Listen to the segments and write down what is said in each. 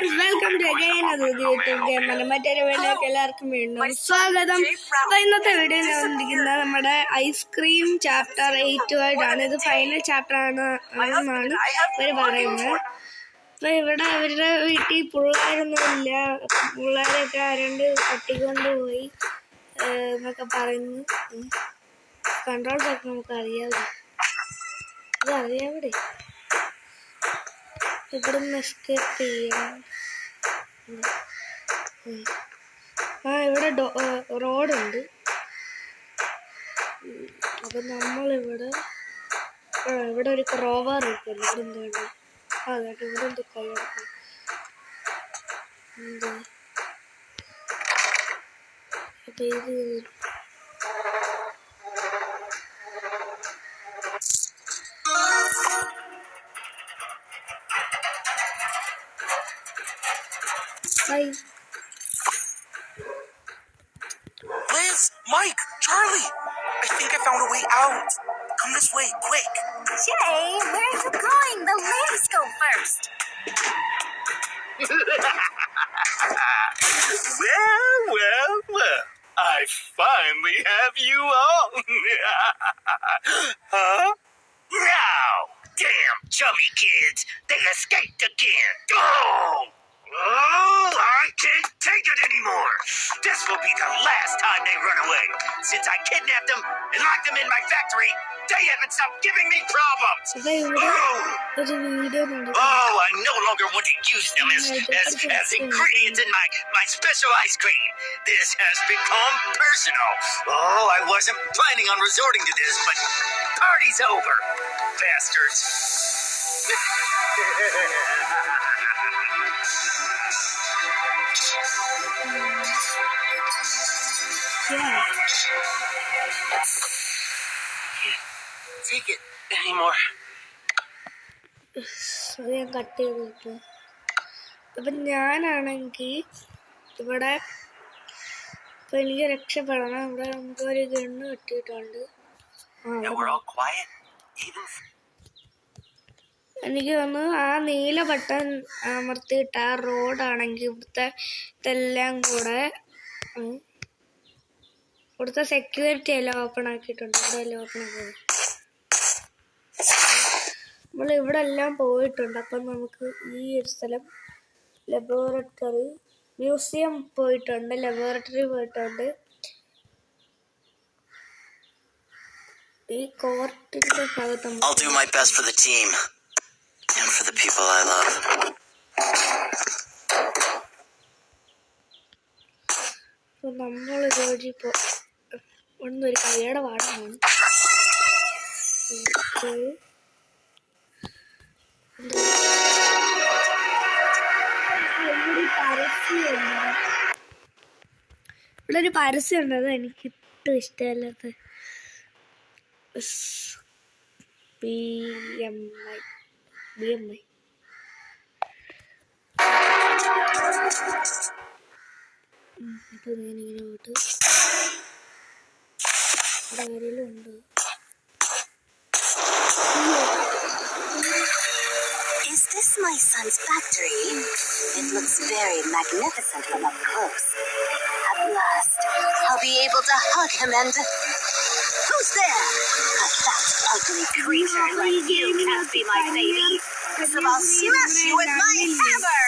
Welcome to again YouTube game മറ്റൊരു വീഡിയോക്ക് എല്ലാവർക്കും വീണ്ടും സ്വാഗതം. അപ്പൊ ഇന്നത്തെ വീഡിയോ ഞാൻ വന്നിരിക്കുന്നത് നമ്മുടെ ഐസ്ക്രീം ചാപ്റ്റർ 8 ആയിട്ടാണ്. ഇത് ഫൈനൽ ചാപ്റ്റർ ആണെന്നാണ് ഇവർ പറയുന്നത്. അപ്പൊ ഇവിടെ അവരുടെ വീട്ടിൽ പിള്ളേരൊന്നുമില്ല, പിള്ളേരൊക്കെ ആരണ്ട് തട്ടിക്കൊണ്ട് പോയി എന്നൊക്കെ പറയുന്നു. കൺട്രോൾസ് ഒക്കെ നമുക്ക് അറിയാതെ ഇതറിയാവിടെ ഇവിടുന്ന് എസ്കേപ്പ് ചെയ്യണം. ഇവിടെ റോഡുണ്ട്. അപ്പം നമ്മളിവിടെ ഇവിടെ ഒരു ക്രോവർ ഇരിക്കുന്നു. ഇവിടെ എന്താണ് അതായിട്ട് ഇവിടെ എന്ത് കയ്യെടുക്കും എന്താ അപ്പം ഇത് Liz, Mike, Charlie, I think I found a way out. Come this way, quick. Jay, where are you going? The ladies go first. Well, I finally have you on. Huh? Now, damn chubby kids, they escaped again. Oh, I can't take it anymore. This will be the last time they run away. Since I kidnapped them and locked them in my factory, they haven't stopped giving me problems. Oh, I no longer want to use them as ingredients in my special ice cream. This has become personal. Oh, I wasn't planning on resorting to this, but party's over. Bastards. Yeah. Can't take it anymore. അത് ഞാൻ cut ചെയ്ത് കിട്ടുക. അപ്പം ഞാനാണെങ്കിൽ ഇവിടെ ഇപ്പം എനിക്ക് രക്ഷപ്പെടണം. ഇവിടെ നമുക്ക് ഒരു ഗണ്ണ് കിട്ടിയിട്ടുണ്ട്. എനിക്ക് തോന്നുന്നു ആ നീല ബട്ടൺ അമർത്തിയിട്ട് ആ റോഡാണെങ്കിൽ ഇവിടുത്തെ ഇതെല്ലാം കൂടെ ഇവിടുത്തെ സെക്യൂരിറ്റി എല്ലാം ഓപ്പൺ ആക്കിയിട്ടുണ്ട്. ഇവിടെ എല്ലാം ഓപ്പൺ ആക്കി നമ്മൾ ഇവിടെ എല്ലാം പോയിട്ടുണ്ട്. അപ്പം നമുക്ക് ഈ ഒരു സ്ഥലം ലബോറട്ടറി മ്യൂസിയം പോയിട്ടുണ്ട്, ലബോറട്ടറി പോയിട്ടുണ്ട്. ഈ കോർട്ടിന്റെ ഭാഗത്ത് I'll do my best for the team and for the people I love. നമ്മൾ ജോലി ഒന്നൊരു കൈയുടെ പാടാണ്. ഇവിടെ ഒരു പരസ്യം ഉണ്ട്, അത് എനിക്കിട്ടും ഇഷ്ടമല്ലാത്ത. BMI അപ്പൊ ഞാനിങ്ങനെ പോയിട്ട് ഇവിടെ ആരെങ്കിലും ഉണ്ട്. Is this my son's factory? It looks very magnificent from up close. At last, I'll be able to hug him and... Who's there? A fat, ugly creature like you can't be my baby. So I'll smash you with my hammer!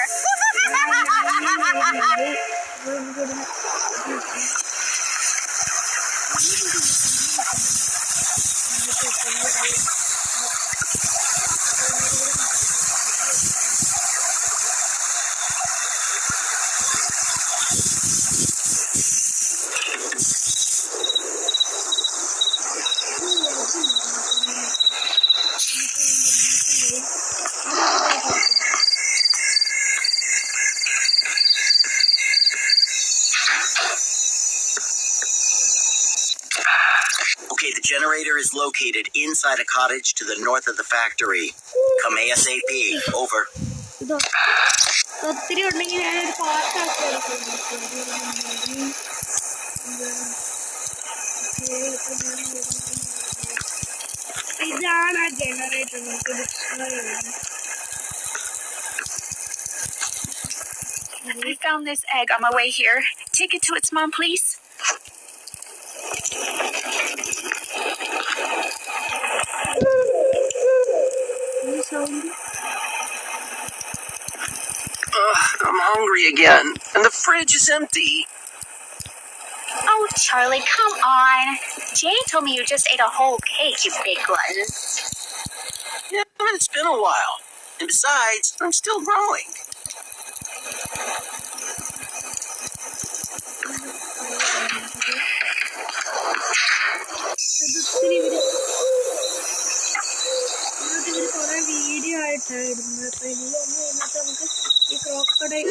Okay, the generator is located inside a cottage to the north of the factory. Come ASAP. Over. ഒത്തിരി ഉണ്ടെങ്കിൽ ഞാനൊരു പാർട്ടാക്കി ഇതാണ് ആ generator. നമുക്ക് dictionary പോകുന്നത്. I found this egg on my way here. Take it to its mom, please. ഈ sound I'm hungry again, and the fridge is empty. Oh, Charlie, come on. Jane told me you just ate a whole cake, you big glutton. Yeah, but it's been a while. And besides, I'm still growing. ഇവര് കുറെ video ആയിട്ടാണ് ഇടുന്നത്. അപ്പൊ ഇതിൽ വന്നു കഴിഞ്ഞിട്ട് നമുക്ക് ഈ ക്രോക്കഡൈൽ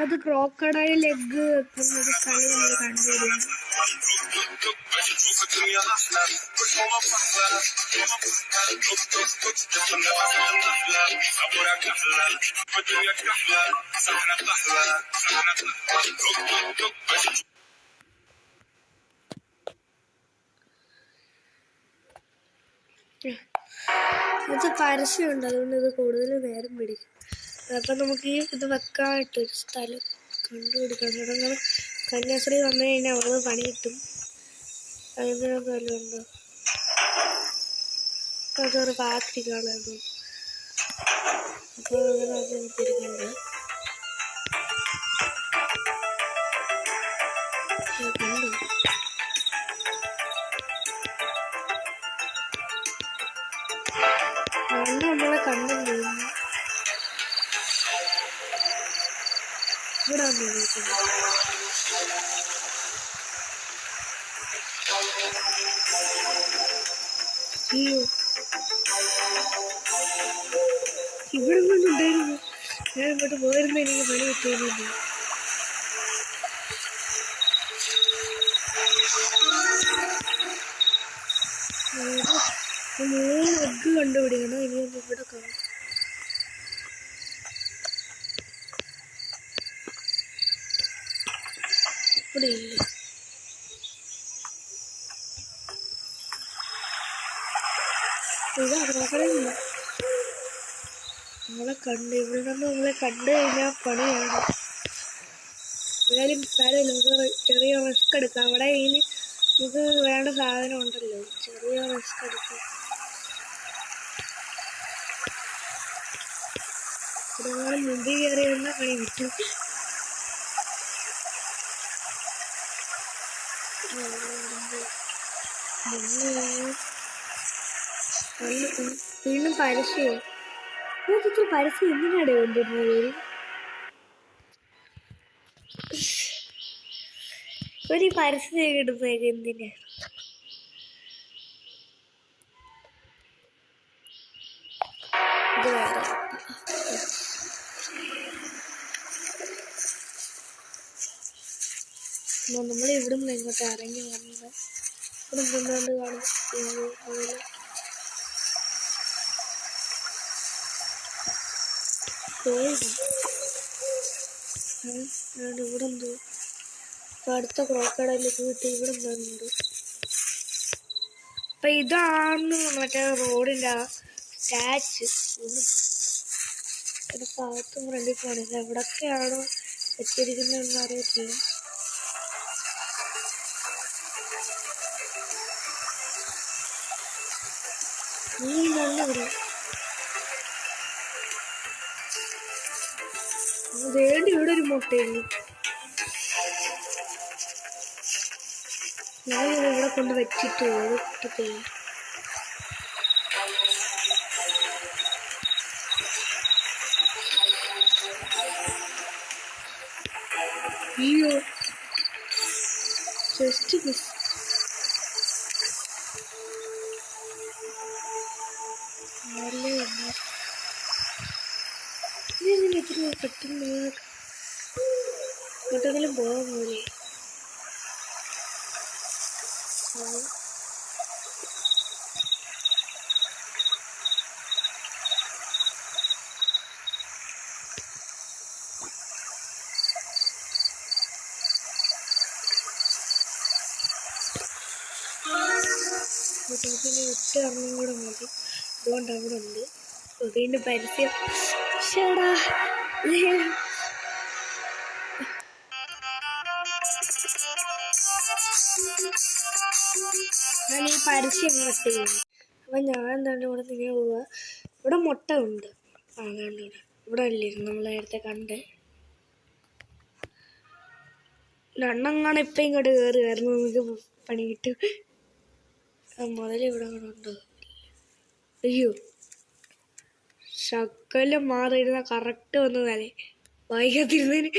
അത് ക്രോക്കഡൈൽ എഗ് വെക്കുന്നൊരു കളി നമ്മൾ കണ്ടുപിടിക്കും. ഇത് പരസ്യമുണ്ട്, അതുകൊണ്ട് ഇത് കൂടുതൽ നേരം പിടിക്കും. അപ്പം നമുക്ക് ഈ ഇത് വെക്കാനായിട്ടൊരു സ്ഥലം കണ്ടുപിടിക്കണം. തുടങ്ങുന്ന കന്യാസ്ത്രീ വന്നു കഴിഞ്ഞാൽ അവർക്ക് പണി കിട്ടും. അതിനൊക്കെ വല്ലതും ഉണ്ടോ? അതൊരു കാത്തിരിക്കാനുള്ളത്. അപ്പോൾ അങ്ങനെ അത് തിരിക്കണ്ട്. കണ്ടു നമ്മളെ കണ്ടു ഇവിടെ അയ്യോ ഇവിടെ കൊണ്ടുണ്ടായിരുന്നു. ഞാൻ ഇങ്ങോട്ട് പോയിരുന്ന എനിക്ക് പണി കിട്ടിയിരുന്നില്ല. മൂന്ന് എഗ്ഗ് കണ്ടുപിടിക്കണം. ഇനി ഇവിടെ കാണും. ഇവിടെ ഇല്ല. ഇതാ നോക്കണില്ല. നമ്മളെ കണ്ട് ഇവിടെ നിന്ന് നമ്മളെ കണ്ടു കഴിഞ്ഞാൽ പണിയാണ്. എന്നാലും കാര്യമില്ല, ചെറിയ റിസ്ക് എടുക്കാം. അവിടെ ഇനി ഇത് വേണ്ട സാധനം ഉണ്ടല്ലോ, ചെറിയ റിസ്ക് എടുക്കാം. ഇവിടെ മുമ്പിൽ കയറി വന്നാൽ പണി കിട്ടും. വീണ്ടും പരസ്യം. ഇത്ര പരസ്യം എന്തിനാണ് കൊണ്ടിരുന്നത്? ഒരു പരസ്യം കിട്ടുന്നതൊക്കെ എന്തിനാണ്? ഇത് വേറെ നമ്മൾ ഇവിടെ നിന്ന് ഇങ്ങോട്ട് ഇറങ്ങി വന്നത് ഇവിടെ നിന്നുകൊണ്ട് കാണും. അതുപോലെ ഇവിടെ എന്തോ ഇപ്പം അടുത്ത ക്രോക്കഡൈലേക്ക് കിട്ടി. ഇവിടെ എന്തുണ്ട്? അപ്പം ഇതാണ് മറ്റേ റോഡിൻ്റെ ആ സ്റ്റാച്ച്. ചിലപ്പോൾ അകത്തും ഫ്രണ്ടിൽ പോകണില്ല. എവിടൊക്കെയാണോ വെച്ചിരിക്കുന്നതെന്ന് അറിയത്തില്ല. നീ നല്ല വരും. വേണ്ടി ഇവിടെ ഒരു മുട്ടയുള്ളൂ. ഞാൻ ഇവിടെ കൊണ്ട് വെച്ചിട്ട് കിട്ടത്തില്ല. അയ്യോ ജസ്റ്റ് മിസ്. ഇതെങ്ങനെ എത്ര പെട്ടെന്ന് എങ്ങോട്ടെങ്കിലും പോകാൻ പോലെ. പിന്നെ ഒറ്റ ഒരെണ്ണം കൂടെ മതി. അതുകൊണ്ട് അവിടെ ഉണ്ട്. ഇതിന്റെ പരസ്യം ഷടാ ഞാൻ ഈ പരസ്യം കട്ട് ചെയ്യുന്നു. അപ്പം ഞാൻ എന്താണ് ഇവിടെ തിരികെ പോവുക. ഇവിടെ മുട്ട ഉണ്ട്. കണ്ടു ഇവിടെ അല്ലേ നമ്മൾ നേരത്തെ കണ്ട് രണ്ടെങ്ങാണ് ഇപ്പം ഇങ്ങോട്ട് കയറി വരുന്നു. നമുക്ക് പണി കിട്ടും. മുതലിവിടെ അങ്ങനെ ഉണ്ടോ? അയ്യോ ശകലം മാറിയിരുന്ന കറക്റ്റ് വന്നതല്ലേ വായിക്കാത്തിരുന്നതിന്.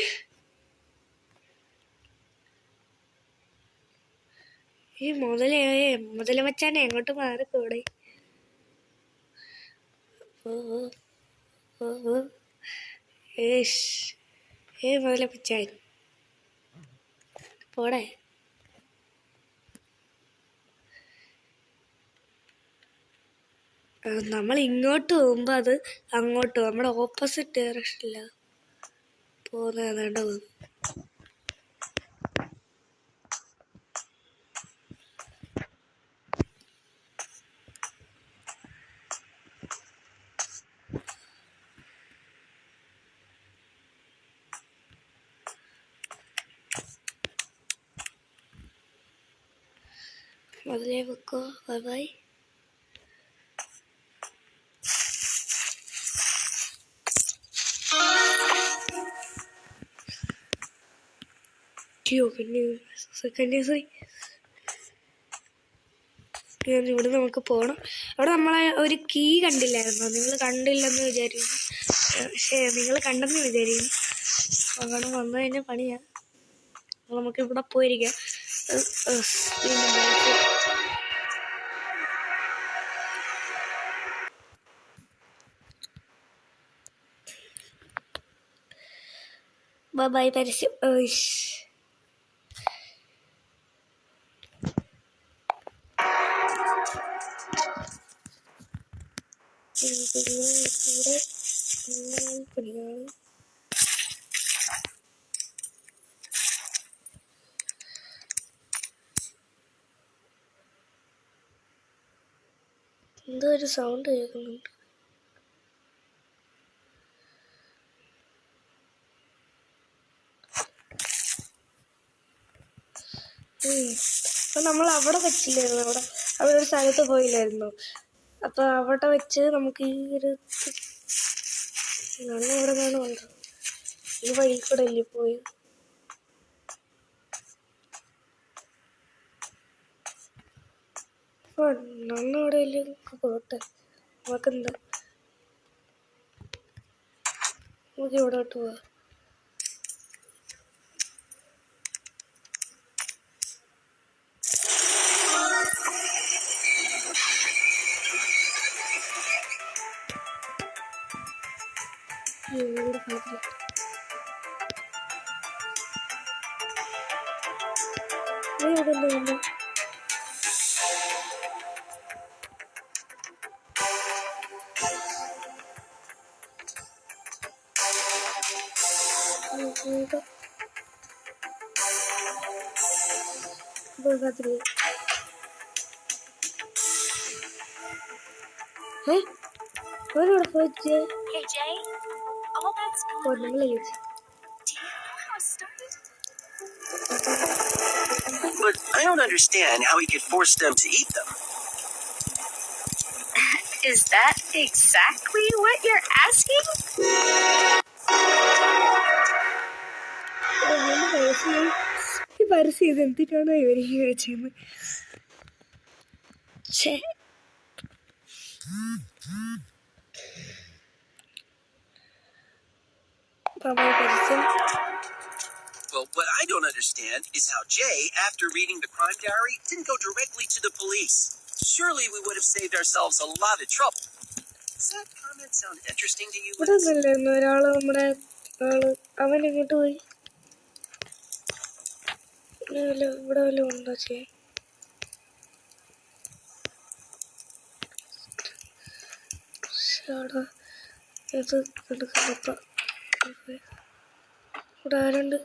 ഈ മുതല വച്ചാനെ എങ്ങോട്ട് മാറിക്കൂടെ? മുതല വച്ചാൻ പോടെ. നമ്മൾ ഇങ്ങോട്ട് പോകുമ്പോൾ അത് അങ്ങോട്ട് പോകും. നമ്മുടെ ഓപ്പോസിറ്റ് ഡയറക്ഷനിലാണ് പോകുന്നതാണ്ട് പോകും. മുതലേ വെക്കോ. Bye bye. ഇവിടെ നമുക്ക് പോകണം. അവിടെ നമ്മളെ ഒരു കീ കണ്ടില്ലായിരുന്നോ? നിങ്ങൾ കണ്ടില്ലെന്ന് വിചാരിക്കുന്നു. പക്ഷേ നിങ്ങൾ കണ്ടെന്ന് വിചാരിക്കുന്നു. അങ്ങനെ വന്നു കഴിഞ്ഞാൽ പണിയാ. നമുക്ക് ഇവിടെ പോയിരിക്കാം. ബൈ പരസ്യം. പണിയാണ്. എന്തോ ഒരു സൗണ്ട് കേൾക്കുന്നുണ്ട്. അപ്പം നമ്മൾ അവിടെ വെച്ചില്ലായിരുന്നു. അവിടെ ഒരു സ്ഥലത്ത് പോയില്ലായിരുന്നു. അപ്പം അവിടെ വെച്ച് നമുക്ക് ഈ ഒരു നല്ല ഇവിടെ കാണുന്നുണ്ട്. ഈ വഴി കൂടെ അല്ലേ പോയത്? നല്ല ഇവിടെ അല്ലേ പോട്ടെ. നമുക്കെന്താ നമുക്ക് ഇവിടോട്ട് പോവാം. ഇവിടെ കാത്തില്ല. ഇവിടെ എന്താ കാത്തില്ല. അവരോട് പോയിച്ച് Hey, Jay. All that's gone. നമ്മളെ വിളിച്ചു. Do you know how it started? But I don't understand how he could force them to eat them. Is that exactly what you're asking? ഈ പരസ്യം ഇത് എന്തിനാണോ ഇവർ വെച്ചത്? Well, what I don't understand is how Jay, after reading the crime diary, didn't go directly to the police. Surely we would have saved ourselves a lot of trouble. Does that comment sound interesting to you? ഇവിടെ ഒന്നുമില്ലായിരുന്നു. ഒരാള് നമ്മുടെ അവൻ ഇങ്ങോട്ട് പോയി. ഇവിടെ വല്ലതും ഉണ്ടോ ചെയ്യാൻ? ഇത് എടുക്കണപ്പ ഇവിടെ ആരുണ്ട്?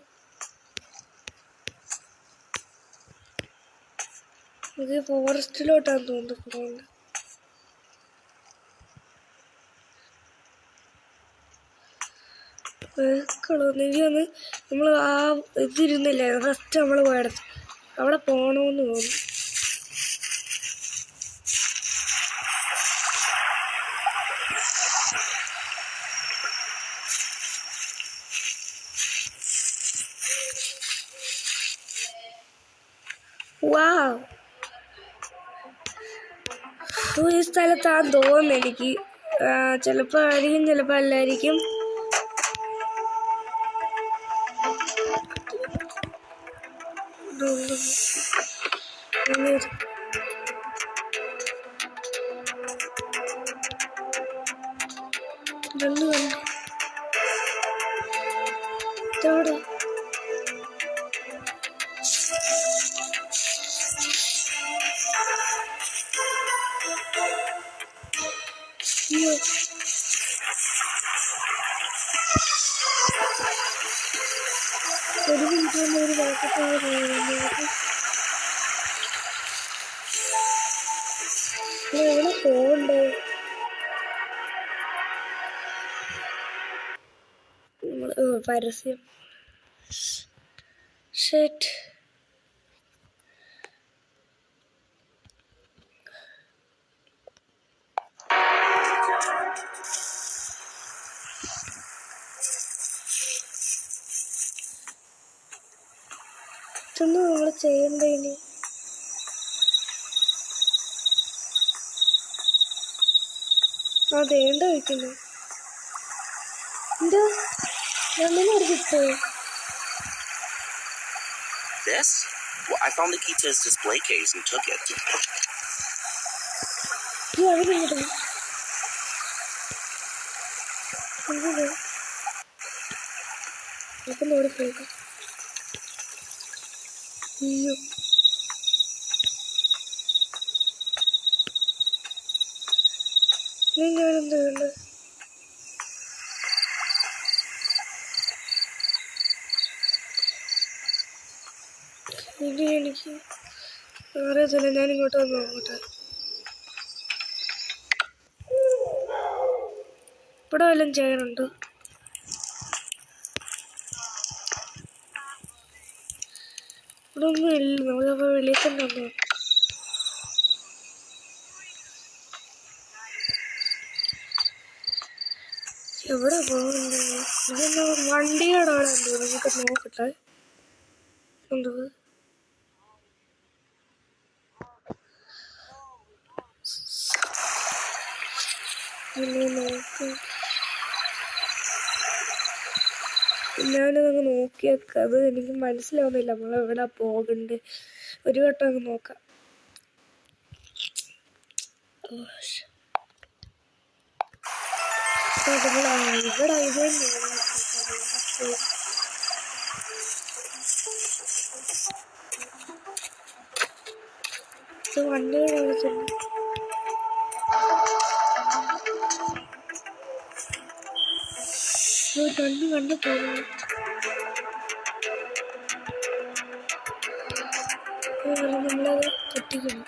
ഇത് ഫോറസ്റ്റിലോട്ടാന്ന് തോന്നുന്നു. എനിക്കൊന്ന് നമ്മൾ ആ ഇതിരുന്നില്ലേ ഫസ്റ്റ് നമ്മൾ പോയടത്ത് അവിടെ പോകണമെന്ന് തോന്നുന്നു. വാവ്, ഈ സ്ഥലത്താന്ന് തോന്നുന്നു എനിക്ക്. ചിലപ്പോൾ ആയിരിക്കും, ചിലപ്പോൾ അല്ലായിരിക്കും. ഒരു മിനിറ്റ് ഒരു എവിടെ പോകണ്ടേ? പരസ്യം ഷെറ്റ്. ഇതൊന്നും നമ്മൾ ചെയ്യണ്ടേ ഇനി? അതേണ്ട വയ്ക്കുന്നു. എന്താ അങ്ങനെ ഒരു കിട്ടേ? This? Well, I found the key to his display case and took it. അവരിങ്ങോട്ട് അപ്പം ഓടിപ്പോയി. അയ്യോ, ഞാനെന്താ വേണ്ടത്? ഇനി എനിക്ക് അറിയത്തില്ല. ഞാനിങ്ങോട്ട് വന്ന് നോക്കട്ടെ. ഇവിടെ വല്ലതും ചെയ്യാനുണ്ടോ? ഇവിടെ ഒന്നും ഇല്ല. നമുക്കപ്പോൾ വെളിയിൽ തന്നെ വന്നോ. എവിടെ പോകുന്നത്? ഇതെന്താ വണ്ടിയുടെ അവിടെ എന്തോ? നമുക്ക് നോക്കട്ടെ. എന്തോ നോക്ക്. ഞാനതങ്ങ് നോക്കിയേക്കാം. അത് എനിക്ക് മനസ്സിലാവുന്നില്ല നമ്മളെവിടെ പോകണ്ടേ. ഒരു വട്ടം അങ്ങ് നോക്കാം. ഇവിടെ ഇത് വണ്ടിയുടെ അവിടെ ചെന്നു. കണ്ടു പോകുന്നു. നമ്മളത് പൊട്ടിക്കണം.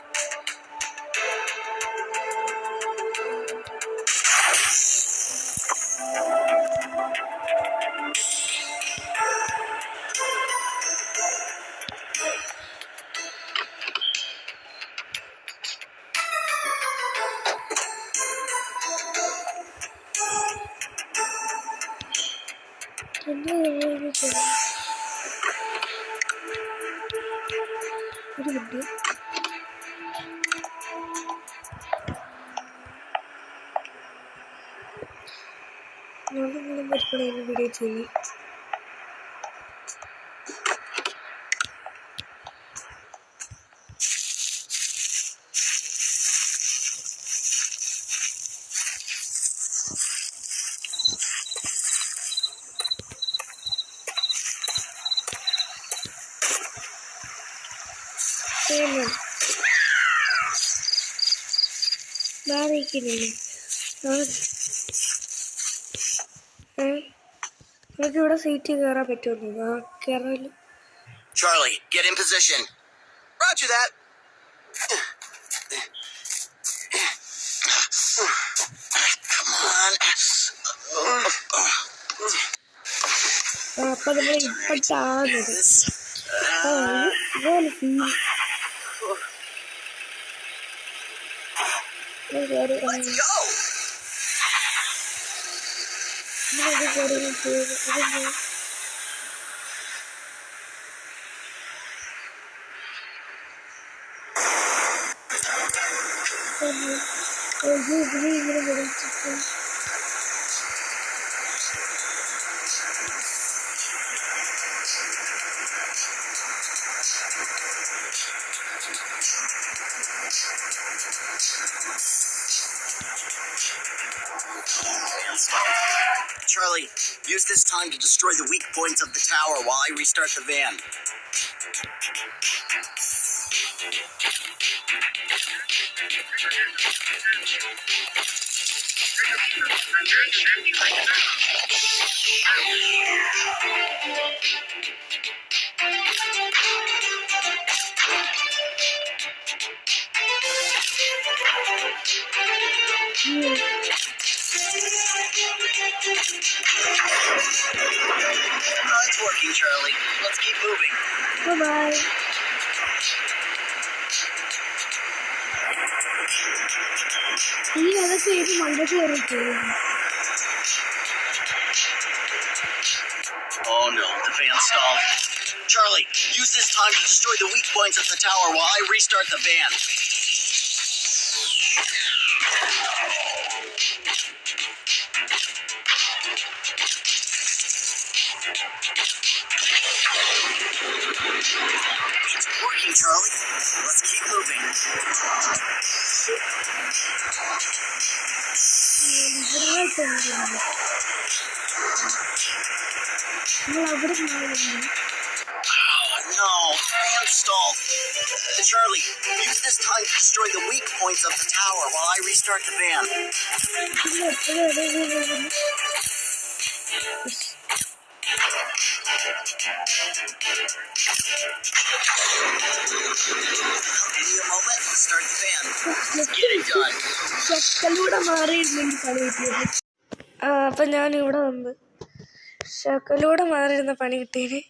ഒരു മിനിറ്റ്. നിങ്ങളും പറ്റുന്ന വീഡിയോ ചെയ്യും. നമുക്ക് ഇവിടെ സീറ്റ് കയറാൻ പറ്റുമോ? കയറാമല്ലോ. Charlie, get in position. Roger that. Come on. അപ്പൊ നമ്മൾ ഇപ്പൊ താന്നത് ഇതുപോലെ ഫീൽ ഇങ്ങനെ വിളിച്ചിട്ട് Charlie, use this time to destroy the weak points of the tower while I restart the van. It's working, Charlie. Let's keep moving. Bye-bye. ഈ അതൊക്കെ ഏത് മണ്ടത്ത് കയറിയിട്ട് Oh no, the van stalled. Charlie, use this time to destroy the weak points of the tower while I restart the van. It's working, Charlie. Let's keep moving. Oh no, van stalled. Charlie, use this time to destroy the weak points of the tower while I restart the van. Give me a moment, let's start the van. Get it done. ശക്കലൂടെ മാറിയിരുന്നെങ്കിൽ പണി കിട്ടിയത്. അപ്പം ഞാനിവിടെ വന്ന് ശക്കലൂടെ മാറിയിരുന്ന പണി കിട്ടിയത്.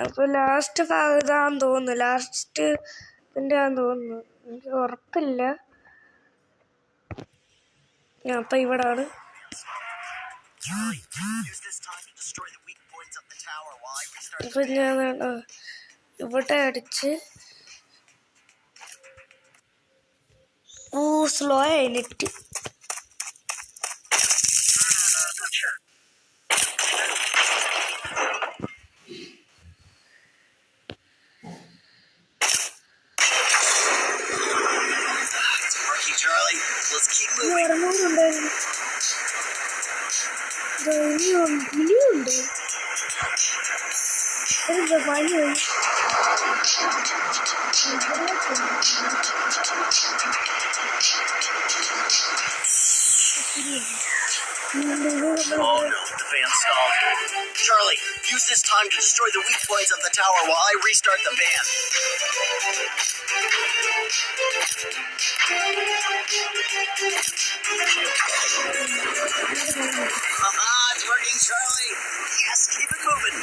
അപ്പോൾ last ഭാഗത്താന്ന് തോന്നുന്നു, last ഇതിൻ്റെ ആന്ന് തോന്നുന്നു, എനിക്ക് ഉറപ്പില്ല. അപ്പം ഇവിടാണ്. അപ്പം ഞാൻ ഇവിടെ അടിച്ച് സ്ലോ ആയി നെറ്റ്. ഇറങ്ങുന്നുണ്ടായിരുന്നു, ഇനിയുണ്ട്. എന്താ പണിയായി? Oh no, the van stalled. Charlie, use this time to destroy the weak points of the tower while I restart the van. It's working, Charlie. Yes, keep it moving.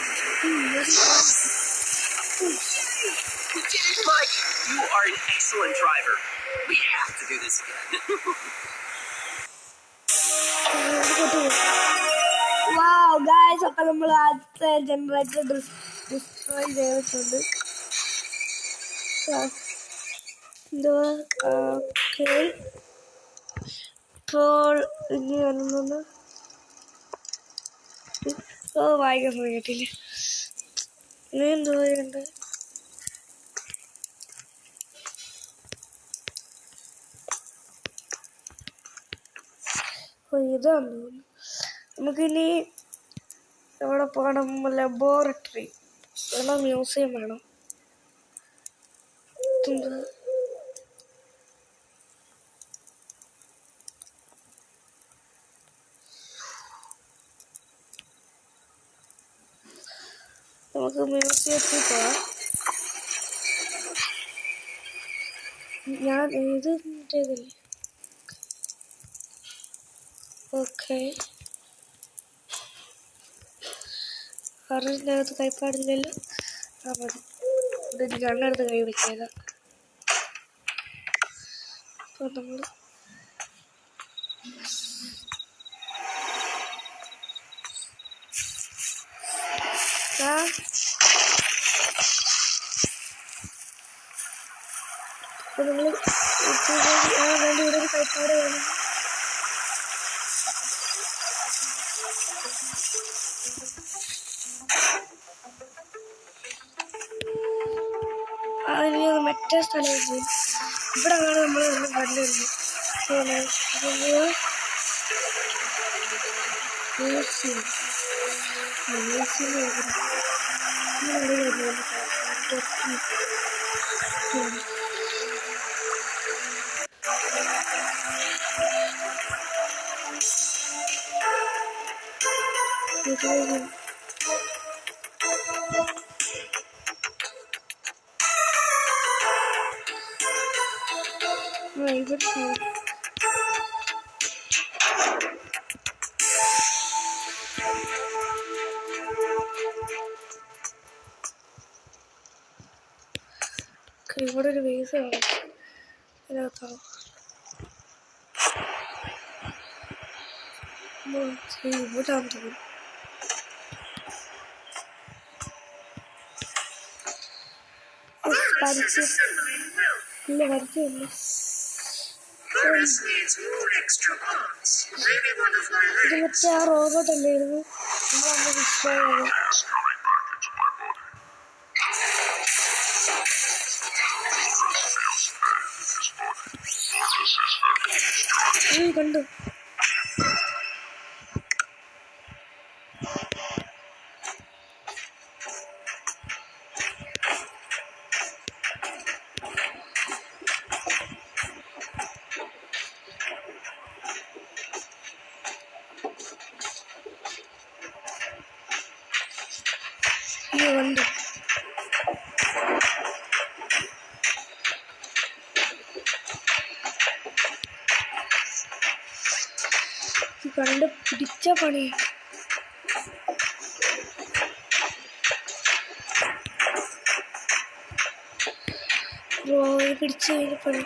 You did it, Mike. You are an excellent driver. We have to do this again. Wow, guys, അപ്പം നമ്മൾ ആദ്യത്തെ generator destroy ചെയ്തിട്ടുണ്ട്. എന്തുവാ? Okay, ഇപ്പോൾ ഇനി വരുന്നത് വായിക്കാൻ സമയത്തില്ല. ഇനി എന്തുവാ ചെയ്യണ്ടത്? ഇതാണ് നമുക്കിനി എവിടെ പോകണം? ലബോറട്ടറി വേണം, മ്യൂസിയം വേണം. നമുക്ക് മ്യൂസിയത്തിൽ പോവാം. ഞാൻ ഇത് ചെയ്തില്ലേ? ഓക്കെ, കറണ്ടിനകത്ത് കൈപ്പാടില്ലല്ലോ. ആ മതി. ഇതൊരു ഗണ്ണെടുത്ത് കൈ വെച്ചേക്കാം. അപ്പോൾ നമ്മൾ അപ്പോൾ നമ്മൾ വേണ്ടി ഇവിടെ ഒരു കൈപ്പാട് വേണം. ഇനി അത് മറ്റേ സ്ഥലത്ത് പോയി. ഇവിടെ ആണ് നമ്മൾ കണ്ടുവരുന്നത്. ഇവിടെ ഒരു വേസ് കാണും. ഇതിനകത്താണോ ഇവിടാന്ന് തോന്നുന്നു. ഇല്ല വരച്ചില്ല. ഇത് മറ്റേ ആ റോബോട്ട് അല്ലായിരുന്നു നമ്മളന്ന് ഡിസ്പ്ലോയത്. കണ്ടു. കണ്ടു. കണ്ട് പിടിച്ച പണി. പിടിച്ച് പണി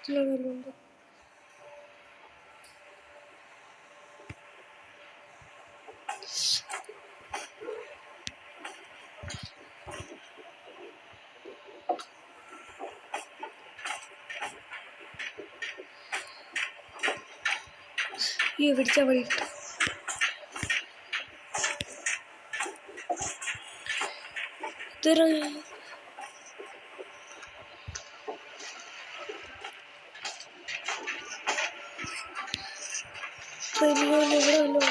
ണ്ട്. ഈ പിടിച്ച പണി ഇതൊരു ഇവിടെ വല്ലോ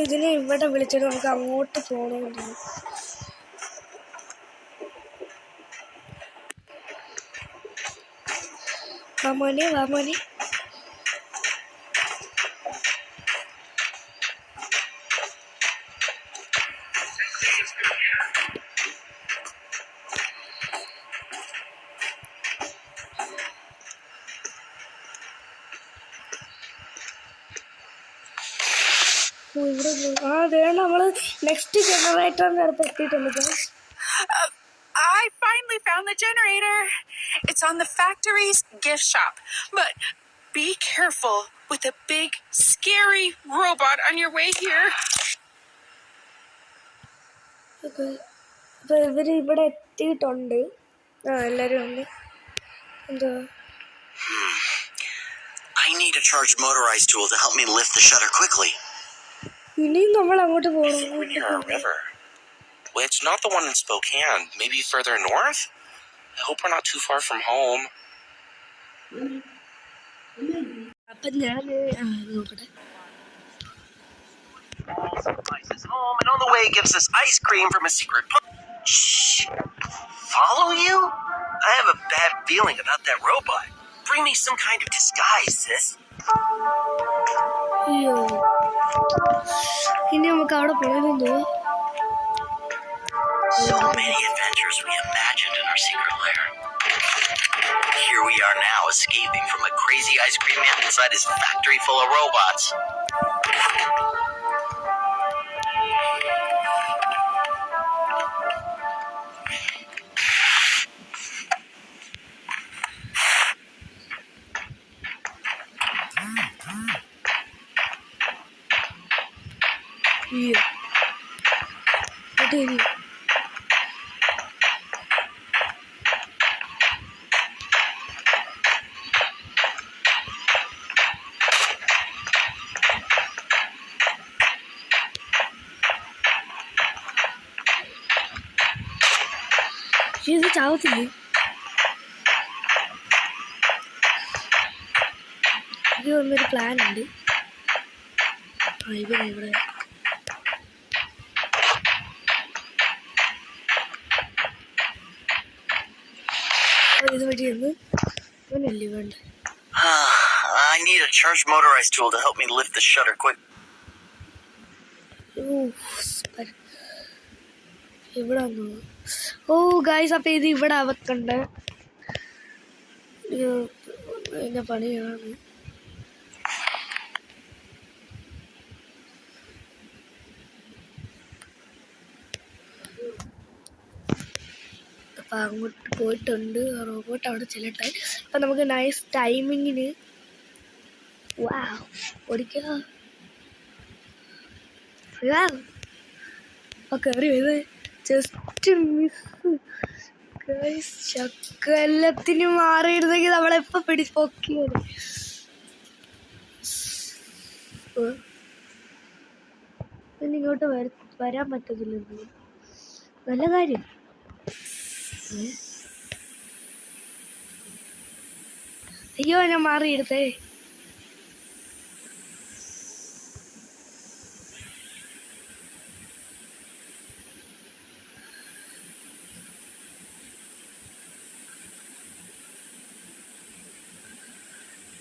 ഇതിനെ ഇവിടെ വിളിച്ചിട്ട് നമുക്ക് അങ്ങോട്ട് പോകണമെന്ന്. വാമോനെ വാമോനെ ഇവിടെ അതെ നമ്മള് നെക്സ്റ്റ് ജനറേറ്ററിന്റെ അടുത്ത് എത്തിയിട്ടുണ്ട്. I finally found the generator. It's on the factory's gift shop. But be careful with a big, scary robot on your way here. അപ്പൊ ഇവര് ഇവിടെ എത്തിയിട്ടുണ്ട്. എല്ലാരും ഉണ്ട്. എന്താ I need a charged motorized tool to help me lift the shutter quickly. ഇനിയും നമ്മൾ അങ്ങോട്ട് We're near a പോകണം. river. Well, it's not the one in Spokane. Maybe further north? I hope we're not too far from home. അപ്പൊ ഞാൻ നോക്കട്ടെ. Supplies home, and on the way gives us ice cream from a secret Shh! Follow you? I have a bad feeling about that robot. Bring me some kind of disguise, sis. അയ്യോ ഇനി നമുക്ക് അവിടെ പോകണമെന്തോ. So many adventures we imagined in our secret lair. Here we are now, escaping from a crazy ice cream man inside his factory full of robots. അയ്യോ അതെ ഇത് ചാവത്തില്ലേ? ഇത് വന്നൊരു plan ഉണ്ട്. ഇവിടെ ഇത് വഴി ഒന്ന് ഇവനല്ലേ വേണ്ട. I need a charged motorized tool to help me lift the shutter quick. ഇവിടെ ഓ ഗായ്സ്, അപ്പൊ ഇത് ഇവിടെ വെക്കണ്ട എന്റെ പണിയാണ്. അപ്പൊ അങ്ങോട്ട് പോയിട്ടുണ്ട്. റോബോട്ട് അവിടെ ചെല്ലട്ടെ. അപ്പൊ നമുക്ക് നൈസ് ടൈമിങ്ങിന് ഓടിക്കാം. കയറി വരുന്നത് ജസ്റ്റ് മിസ്. ശക്കലത്തിന് മാറിയിരുന്നെങ്കിൽ നമ്മളെപ്പോ പൊക്കിയത്. ഇങ്ങോട്ട് വരാൻ പറ്റത്തില്ലെന്ന്. നല്ല കാര്യം. അയ്യോ ഞാൻ മാറിയെടുത്തേ.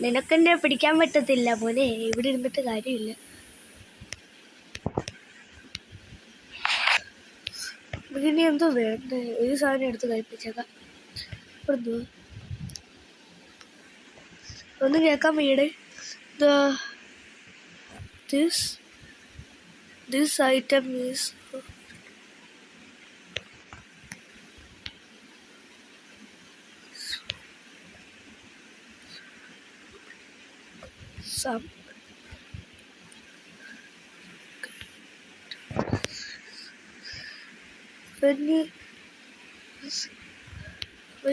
നിനക്കെന്നെ പിടിക്കാൻ പറ്റത്തില്ല മോനെ. ഇവിടെ ഇരുന്നിട്ട് കാര്യമില്ല. ഇതിന് എന്തോ വേണ്ട. ഒരു സാധനം എടുത്ത് കഴിപ്പിച്ചേക്കാം. ഒന്നും കേൾക്കാൻ വീട്. This item is some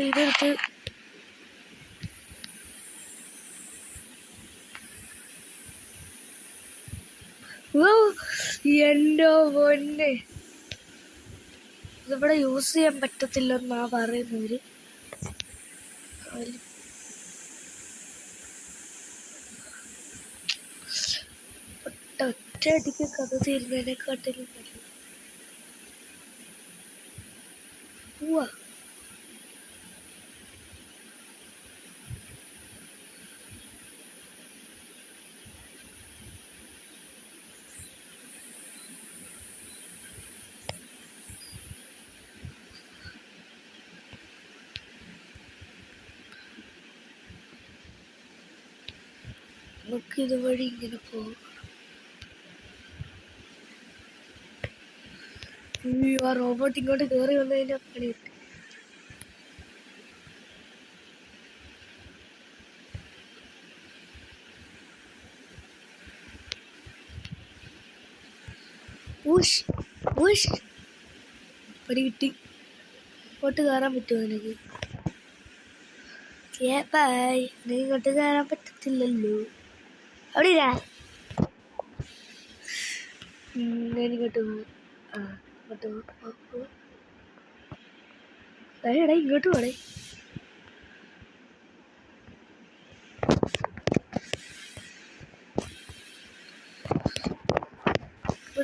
ഇതെടുത്ത് എന്റെ പൊന്നെ, ഇതിവിടെ യൂസ് ചെയ്യാൻ പറ്റത്തില്ലെന്നാ പറയുന്നവര്. ഒറ്റയടിക്ക് കഥ തീരുന്നതിനെക്കാട്ടിലും നല്ലത്. നമുക്ക് ഇതുവഴി ഇങ്ങനെ പോകും. ആ റോബോട്ട് ഇങ്ങോട്ട് കയറി വന്നതിന്റെ പണി കിട്ടി. പണി കിട്ടി. ഇങ്ങോട്ട് കയറാൻ പറ്റുമോ നിനക്ക്? നീ ഇങ്ങോട്ട് കയറാൻ പറ്റത്തില്ലല്ലോ. അവിടെ ഞാനിങ്ങോട്ട് പോകും. ഇങ്ങോട്ട് ഇങ്ങോട്ട് പോടേ.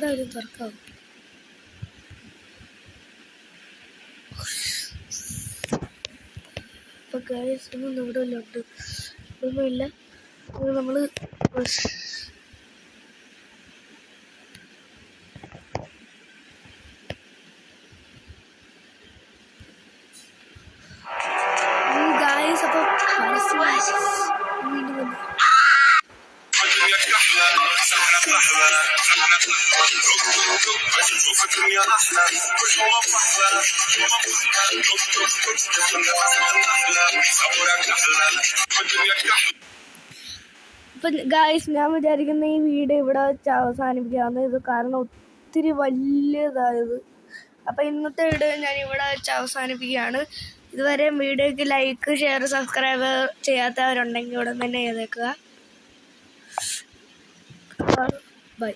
ഇവിടെ ഒരു തുറക്കാവും. അപ്പൊ ഗൈസ് ഒന്നും ഇവിടെ ഉണ്ട്, ഒന്നുമില്ല. നമ്മള് ഗൈസ് അപ്പൊ വീണ്ടും വന്നു. അപ്പൊ ഗായ്സ് ഞാൻ വിചാരിക്കുന്ന ഈ വീഡിയോ ഇവിടെ വെച്ച് അവസാനിപ്പിക്കാവുന്ന ഇത്, കാരണം ഒത്തിരി വലിയതായത്. അപ്പൊ ഇന്നത്തെ വീഡിയോ ഞാൻ ഇവിടെ വെച്ച് അവസാനിപ്പിക്കുകയാണ്. ഇതുവരെ വീഡിയോക്ക് ലൈക്ക്, ഷെയർ, സബ്സ്ക്രൈബ് ചെയ്യാത്തവരുണ്ടെങ്കിൽ ഉടൻ തന്നെ ചെയ്തേക്കുക. ബൈ.